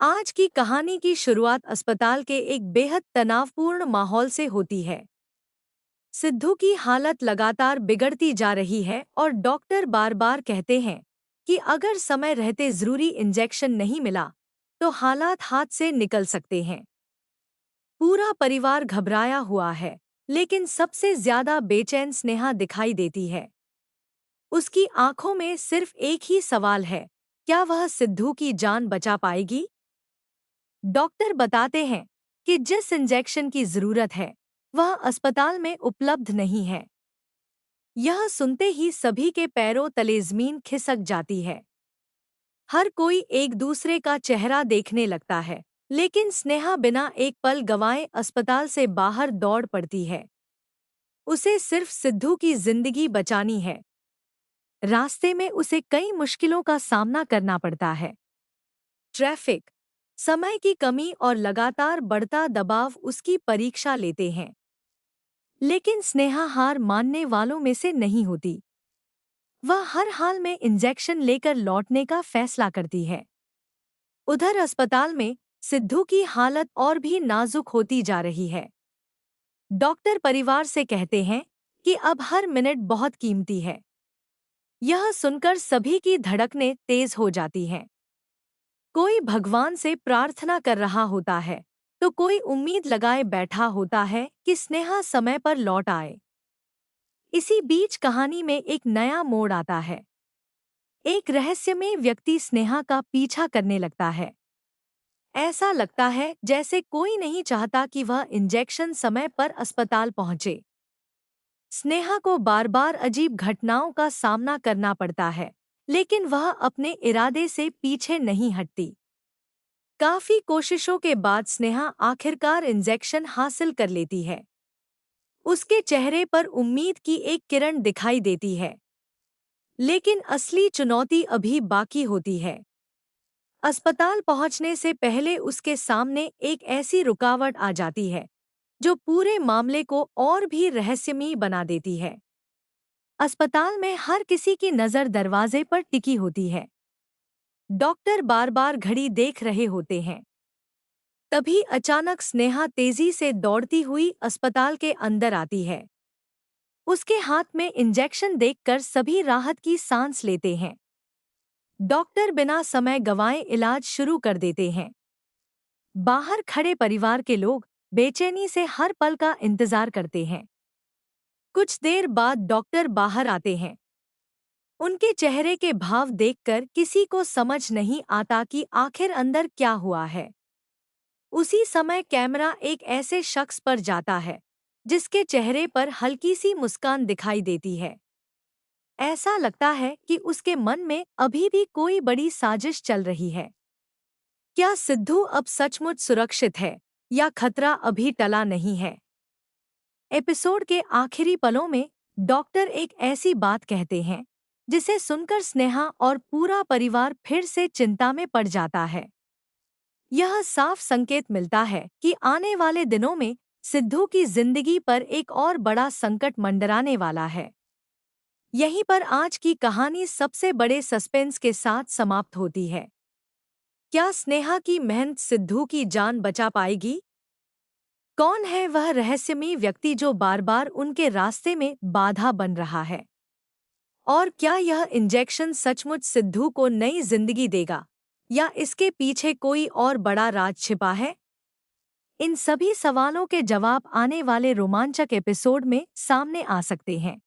आज की कहानी की शुरुआत अस्पताल के एक बेहद तनावपूर्ण माहौल से होती है। सिद्धू की हालत लगातार बिगड़ती जा रही है और डॉक्टर बार बार कहते हैं कि अगर समय रहते जरूरी इंजेक्शन नहीं मिला तो हालात हाथ से निकल सकते हैं। पूरा परिवार घबराया हुआ है, लेकिन सबसे ज्यादा बेचैन स्नेहा दिखाई देती है। उसकी आंखों में सिर्फ एक ही सवाल है, क्या वह सिद्धू की जान बचा पाएगी? डॉक्टर बताते हैं कि जिस इंजेक्शन की जरूरत है वह अस्पताल में उपलब्ध नहीं है। यह सुनते ही सभी के पैरों तले जमीन खिसक जाती है। हर कोई एक दूसरे का चेहरा देखने लगता है, लेकिन स्नेहा बिना एक पल गंवाए अस्पताल से बाहर दौड़ पड़ती है। उसे सिर्फ सिद्धू की जिंदगी बचानी है। रास्ते में उसे कई मुश्किलों का सामना करना पड़ता है। ट्रैफिक, समय की कमी और लगातार बढ़ता दबाव उसकी परीक्षा लेते हैं। लेकिन स्नेहा हार मानने वालों में से नहीं होती। वह हर हाल में इंजेक्शन लेकर लौटने का फैसला करती है। उधर अस्पताल में सिद्धू की हालत और भी नाजुक होती जा रही है। डॉक्टर परिवार से कहते हैं कि अब हर मिनट बहुत कीमती है। यह सुनकर सभी की धड़कनें तेज हो जाती हैं। कोई भगवान से प्रार्थना कर रहा होता है, तो कोई उम्मीद लगाए बैठा होता है कि स्नेहा समय पर लौट आए। इसी बीच कहानी में एक नया मोड़ आता है। एक रहस्यमय व्यक्ति स्नेहा का पीछा करने लगता है। ऐसा लगता है जैसे कोई नहीं चाहता कि वह इंजेक्शन समय पर अस्पताल पहुंचे। स्नेहा को बार बार अजीब घटनाओं का सामना करना पड़ता है, लेकिन वह अपने इरादे से पीछे नहीं हटती। काफी कोशिशों के बाद स्नेहा आखिरकार इंजेक्शन हासिल कर लेती है। उसके चेहरे पर उम्मीद की एक किरण दिखाई देती है। लेकिन असली चुनौती अभी बाकी होती है। अस्पताल पहुंचने से पहले उसके सामने एक ऐसी रुकावट आ जाती है जो पूरे मामले को और भी रहस्यमयी बना देती है। अस्पताल में हर किसी की नज़र दरवाजे पर टिकी होती है। डॉक्टर बार बार घड़ी देख रहे होते हैं। तभी अचानक स्नेहा तेजी से दौड़ती हुई अस्पताल के अंदर आती है। उसके हाथ में इंजेक्शन देखकर सभी राहत की सांस लेते हैं। डॉक्टर बिना समय गंवाए इलाज शुरू कर देते हैं। बाहर खड़े परिवार के लोग बेचैनी से हर पल का इंतजार करते हैं। कुछ देर बाद डॉक्टर बाहर आते हैं। उनके चेहरे के भाव देखकर किसी को समझ नहीं आता कि आखिर अंदर क्या हुआ है। उसी समय कैमरा एक ऐसे शख्स पर जाता है जिसके चेहरे पर हल्की सी मुस्कान दिखाई देती है। ऐसा लगता है कि उसके मन में अभी भी कोई बड़ी साजिश चल रही है। क्या सिद्धू अब सचमुच सुरक्षित है या खतरा अभी टला नहीं है? एपिसोड के आखिरी पलों में डॉक्टर एक ऐसी बात कहते हैं जिसे सुनकर स्नेहा और पूरा परिवार फिर से चिंता में पड़ जाता है। यह साफ संकेत मिलता है कि आने वाले दिनों में सिद्धू की जिंदगी पर एक और बड़ा संकट मंडराने वाला है। यहीं पर आज की कहानी सबसे बड़े सस्पेंस के साथ समाप्त होती है। क्या स्नेहा की मेहनत सिद्धू की जान बचा पाएगी? कौन है वह रहस्यमयी व्यक्ति जो बार बार उनके रास्ते में बाधा बन रहा है? और क्या यह इंजेक्शन सचमुच सिद्धू को नई जिंदगी देगा या इसके पीछे कोई और बड़ा राज छिपा है? इन सभी सवालों के जवाब आने वाले रोमांचक एपिसोड में सामने आ सकते हैं।